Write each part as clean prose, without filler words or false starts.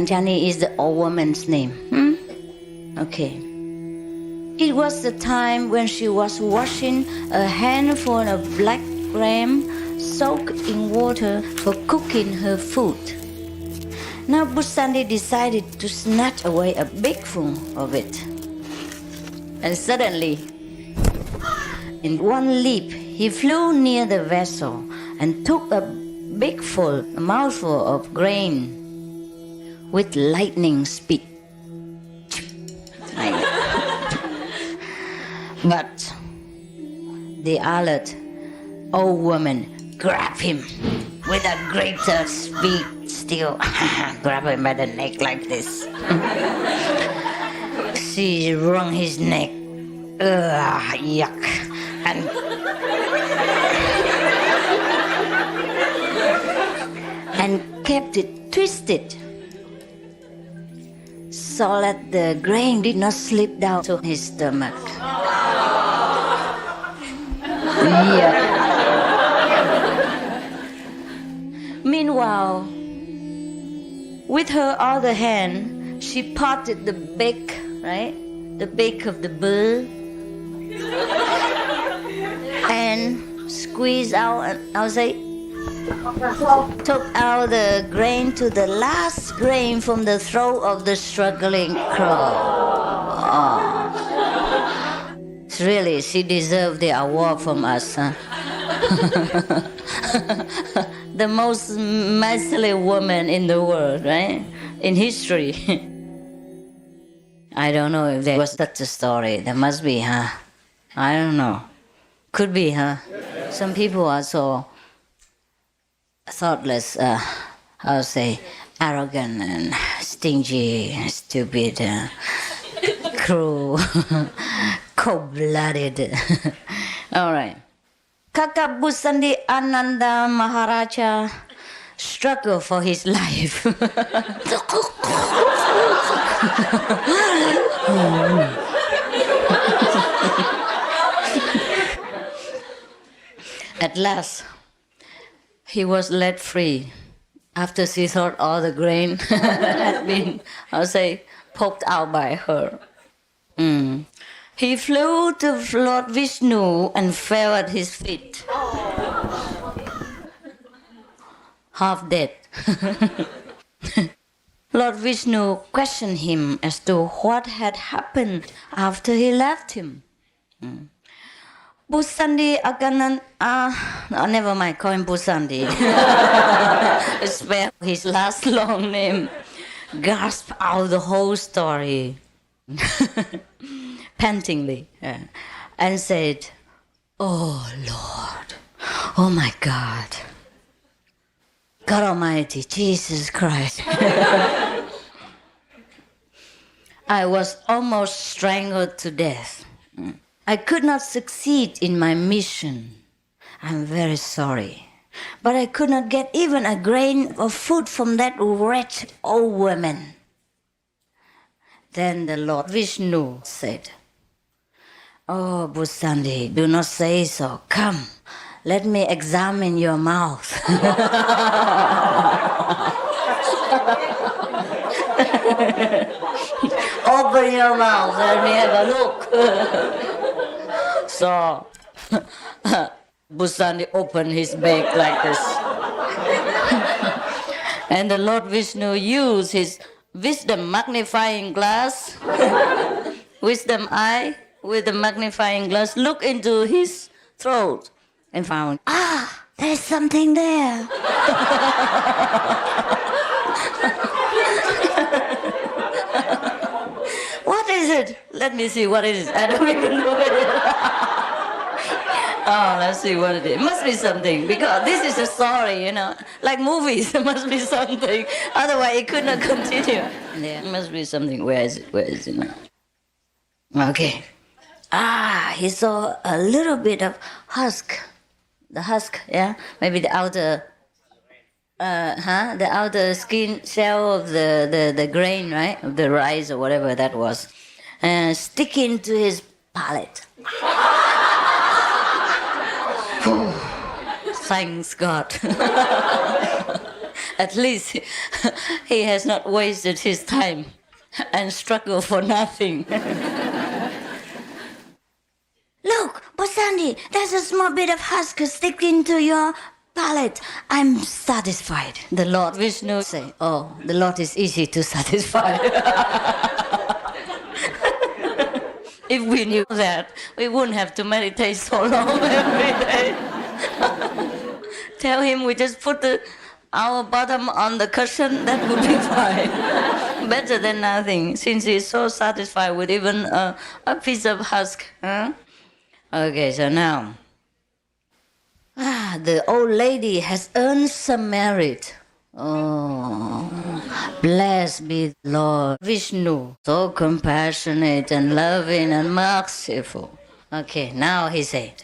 Anjani is the old woman's name. Okay. It was the time when she was washing a handful of black gram soaked in water for cooking her food. Now Busandi decided to snatch away a big full of it. And suddenly, in one leap, he flew near the vessel and took a mouthful of grain with lightning speed. But the alert old woman grabbed him with a greater speed still. Grab him by the neck like this. She wrung his neck. Yuck. And kept it twisted so that the grain did not slip down to his stomach. Yeah. Meanwhile, with her other hand, she parted the beak, right? The beak of the bird, and squeezed out, took out the grain to the last grain from the throat of the struggling crow. Oh. Really, she deserved the award from us, huh? The most merciless woman in the world, right? In history. I don't know if there was such a story. There must be, huh? I don't know. Could be, huh? Some people are so thoughtless, arrogant and stingy, stupid, cruel, cold-blooded. All right. Kakak Busandi Ananda Maharaja struggled for his life. At last, he was let free after she thought all the grain had been, poked out by her. He flew to Lord Vishnu and fell at his feet. Half dead. Lord Vishnu questioned him as to what had happened after he left him. Busandi never mind, call him Busandi. Spell his last long name. Gasped out the whole story. Pantingly, and said, "Oh Lord, oh my God, God Almighty, Jesus Christ." I was almost strangled to death. I could not succeed in my mission. I'm very sorry. But I could not get even a grain of food from that wretched old woman. Then the Lord Vishnu said, "Oh, Busandi, do not say so. Come, let me examine your mouth." Open your mouth, let me have a look. So, Busandi opened his beak like this. And the Lord Vishnu used his wisdom magnifying glass, wisdom eye, with the magnifying glass, looked into his throat and found, there's something there. What is it? Let me see what it is. I don't even know what it is. Oh, let's see what it is. It must be something, because this is a story, like movies. There must be something. Otherwise, it could not continue. There must be something. Where is it? Where is it now? Okay. He saw a little bit of husk. The husk, yeah? Maybe the outer, the outer skin shell of the grain, right? Of the rice or whatever that was. Sticking to his palate. Thanks God. At least he has not wasted his time and struggled for nothing. Look, Bosandi, there's a small bit of husk sticking to your palate. I'm satisfied. The Lord Vishnu say, oh, the Lord is easy to satisfy. If we knew that, we wouldn't have to meditate so long every day. Tell him we just put our bottom on the cushion, that would be fine. Better than nothing, since he's so satisfied with even a piece of husk. Huh? Okay, so now, the old lady has earned some merit. Oh, blessed be Lord Vishnu, so compassionate and loving and merciful. Okay, now he said,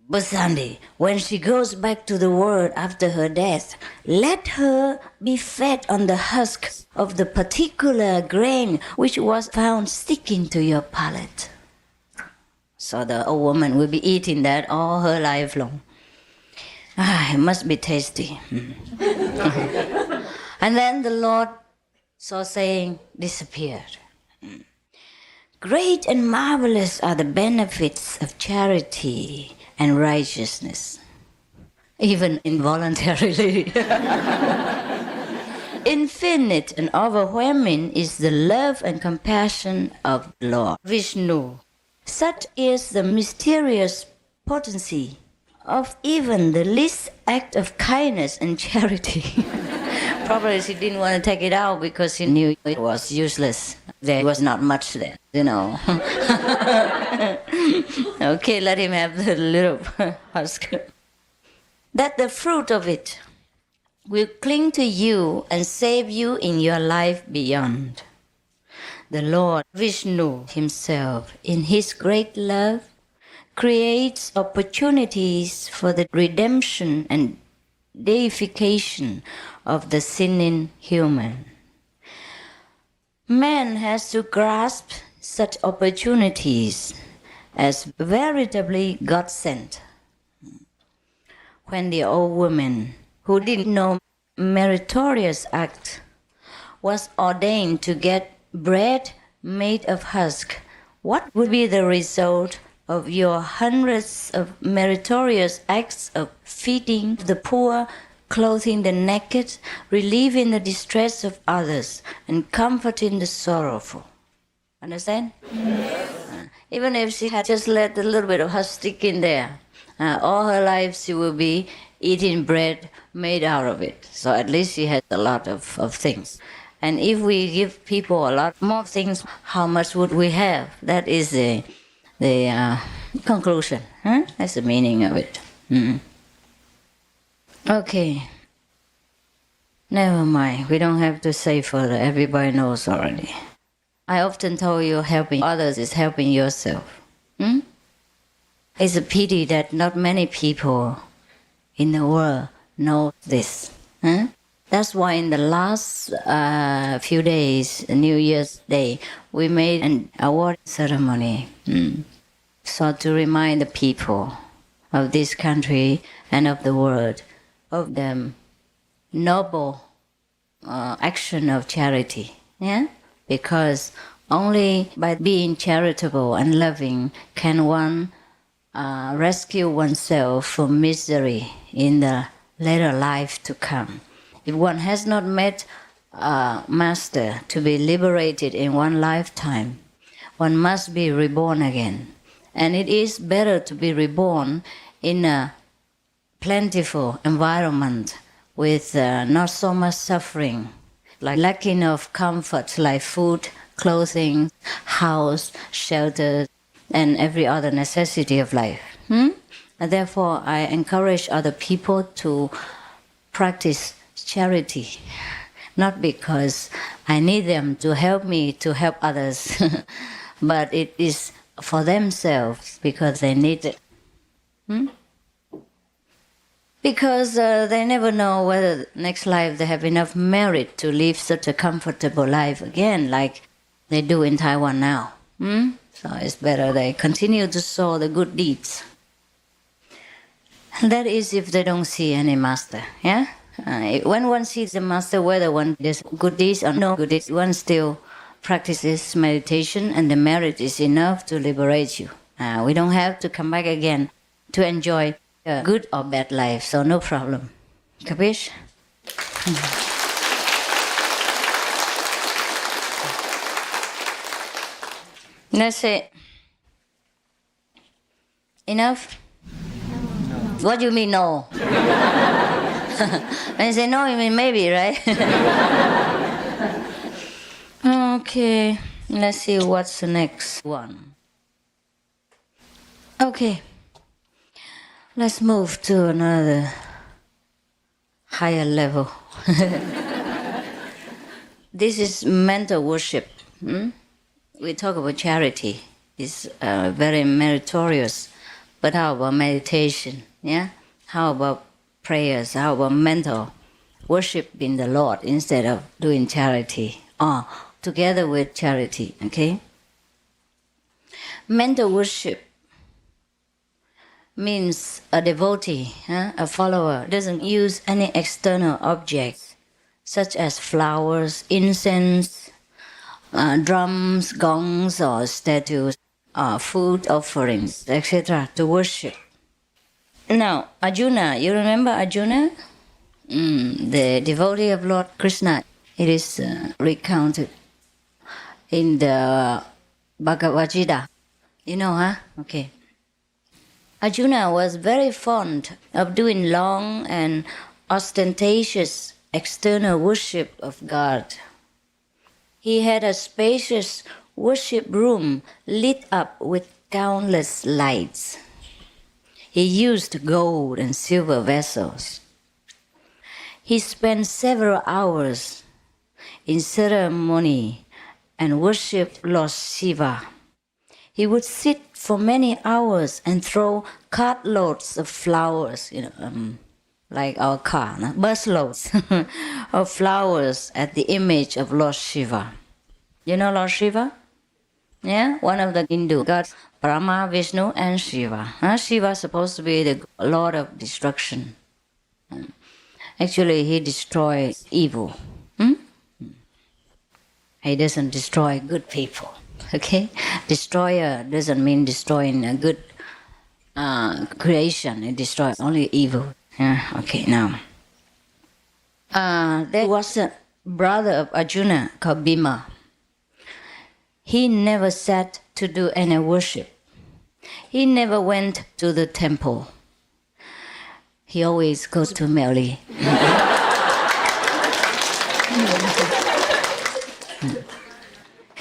Basandi, when she goes back to the world after her death, let her be fed on the husk of the particular grain which was found sticking to your palate. So the old woman will be eating that all her life long. It must be tasty. And then the Lord, so saying, disappeared. Great and marvelous are the benefits of charity and righteousness, even involuntarily. Infinite and overwhelming is the love and compassion of Lord Vishnu. Such is the mysterious potency of even the least act of kindness and charity. Probably she didn't want to take it out because she knew it was useless. There was not much there, you know. Okay, let him have the little husk. That the fruit of it will cling to you and save you in your life beyond. The Lord Vishnu himself, in his great love, creates opportunities for the redemption and deification of the sinning human. Man has to grasp such opportunities as veritably God-sent. When the old woman, who didn't know meritorious act, was ordained to get bread made of husk, what would be the result of your hundreds of meritorious acts of feeding the poor, clothing the naked, relieving the distress of others, and comforting the sorrowful? Understand? Yes. Even if she had just let a little bit of husk stick in there, all her life she will be eating bread made out of it. So at least she has a lot of things. And if we give people a lot more things, how much would we have? That is the conclusion. Huh? That's the meaning of it. Okay. Never mind. We don't have to say further. Everybody knows already. I often tell you helping others is helping yourself. It's a pity that not many people in the world know this. Huh? That's why in the last few days, New Year's Day, we made an award ceremony. So to remind the people of this country and of the world of the noble action of charity. Yeah? Because only by being charitable and loving can one rescue oneself from misery in the later life to come. If one has not met a master to be liberated in one lifetime, one must be reborn again. And it is better to be reborn in a plentiful environment with not so much suffering, like lacking of comfort, like food, clothing, house, shelter, and every other necessity of life. And therefore, I encourage other people to practice charity, not because I need them to help me to help others, but it is for themselves because they need it. Because they never know whether next life they have enough merit to live such a comfortable life again, like they do in Taiwan now. So it's better they continue to sow the good deeds. And that is if they don't see any master, yeah? When one sees the master, whether one does good deeds or no good deeds, one still practices meditation, and the merit is enough to liberate you. We don't have to come back again to enjoy a good or bad life, so no problem. Capish? That's it. Enough? No. What do you mean no? When you say no, you mean maybe, right? Okay, let's see what's the next one. Okay, let's move to another higher level. This is mental worship. We talk about charity. It's very meritorious. But how about meditation? Yeah? How about prayers? How about mental worshiping the Lord instead of doing charity? Or together with charity, okay? Mental worship means a devotee, a follower, doesn't use any external objects such as flowers, incense, drums, gongs, or statues, food offerings, etc. to worship. Now, Arjuna, you remember Arjuna? The devotee of Lord Krishna. It is recounted in the Bhagavad Gita. You know, huh? Okay. Arjuna was very fond of doing long and ostentatious external worship of God. He had a spacious worship room lit up with countless lights. He used gold and silver vessels. He spent several hours in ceremony and worshiped Lord Shiva. He would sit for many hours and throw cartloads of flowers, like our car, busloads of flowers at the image of Lord Shiva. You know Lord Shiva? Yeah, one of the Hindu gods, Brahma, Vishnu, and Shiva. Shiva is supposed to be the Lord of destruction. Actually, he destroys evil. He doesn't destroy good people. Okay? Destroyer doesn't mean destroying a good creation. It destroys only evil. Okay, now. There was a brother of Arjuna called Bhima. He never sat to do any worship. He never went to the temple. He always goes to Meli.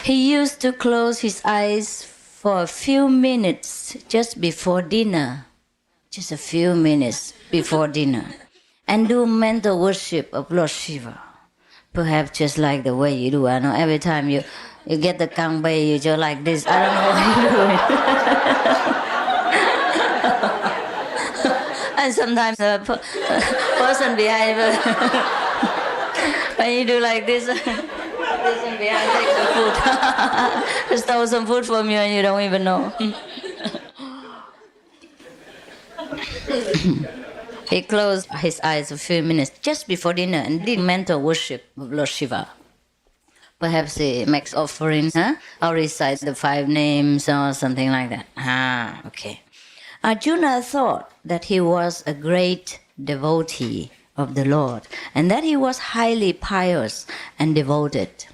He used to close his eyes for a few minutes just before dinner, just a few minutes before dinner, and do mental worship of Lord Shiva. Perhaps just like the way you do. I know every time you get the kangbei, you just like this. I don't know what you do. And sometimes the person behind, when you do like this, person behind takes the food. Stole some food from you and you don't even know. He closed his eyes a few minutes just before dinner and did mental worship of Lord Shiva. Perhaps he makes offerings, or recites the 5 names or something like that. Okay. Arjuna thought that he was a great devotee of the Lord and that he was highly pious and devoted.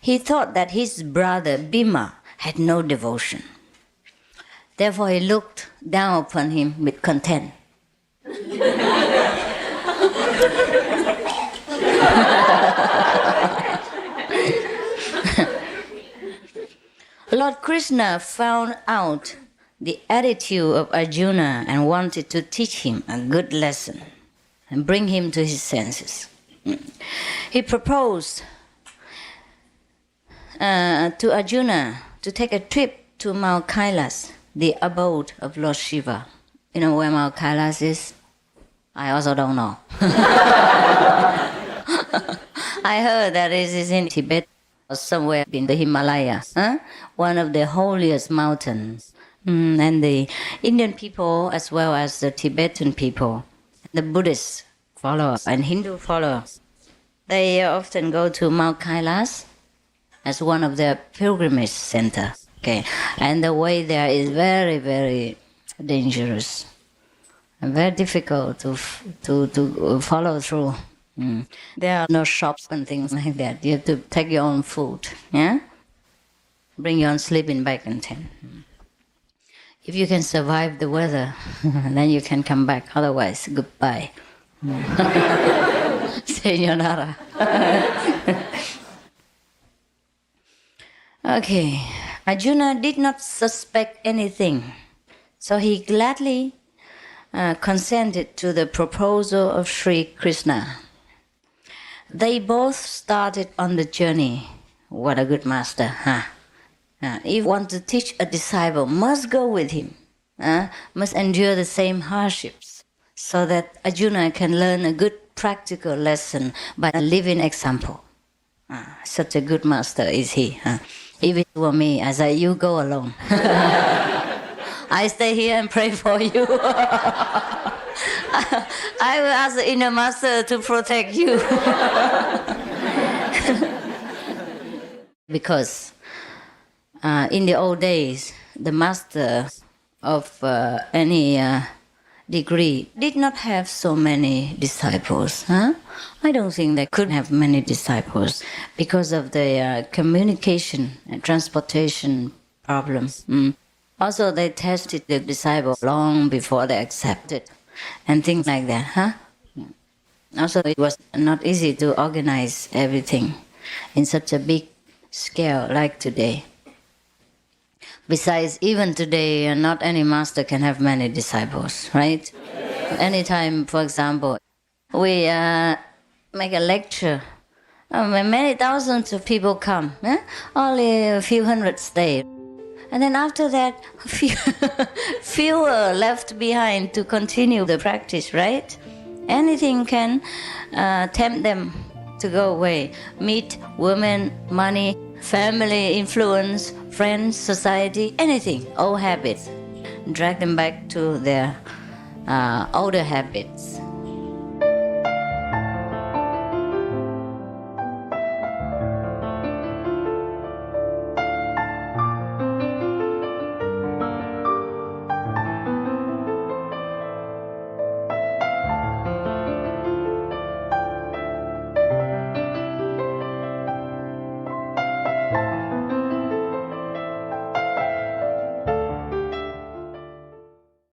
He thought that his brother Bhima had no devotion. Therefore, he looked down upon him with contempt. Lord Krishna found out the attitude of Arjuna and wanted to teach him a good lesson and bring him to his senses. He proposed to Arjuna to take a trip to Mount Kailas, the abode of Lord Shiva. You know where Mount Kailas is? I also don't know. I heard that it is in Tibet or somewhere in the Himalayas, one of the holiest mountains. And the Indian people, as well as the Tibetan people, the Buddhists, followers and Hindu followers, they often go to Mount Kailas as one of their pilgrimage center. Okay, and the way there is very, very dangerous and very difficult to follow through. There are no shops and things like that. You have to take your own food. Yeah, bring your own sleeping bag and tent. If you can survive the weather, then you can come back. Otherwise, goodbye. Sayonara. Okay, Arjuna did not suspect anything, so he gladly consented to the proposal of Sri Krishna. They both started on the journey. What a good master, huh? If you want to teach a disciple, must go with him, must endure the same hardships, so that Arjuna can learn a good practical lesson by a living example. Such a good master is he. If it were me, I say, you go alone. I stay here and pray for you. I will ask the inner master to protect you. Because in the old days, the master of any degree did not have so many disciples. I don't think they could have many disciples because of the communication and transportation problems. Also, they tested the disciples long before they accepted and things like that. Also, it was not easy to organize everything in such a big scale like today. Besides, even today, not any master can have many disciples, right? Anytime, for example, we make a lecture, many thousands of people come, only a few hundred stay. And then after that, fewer left behind to continue the practice, right? Anything can tempt them to go away. Meet, women, money, family, influence, friends, society, anything, old habits. Drag them back to their older habits.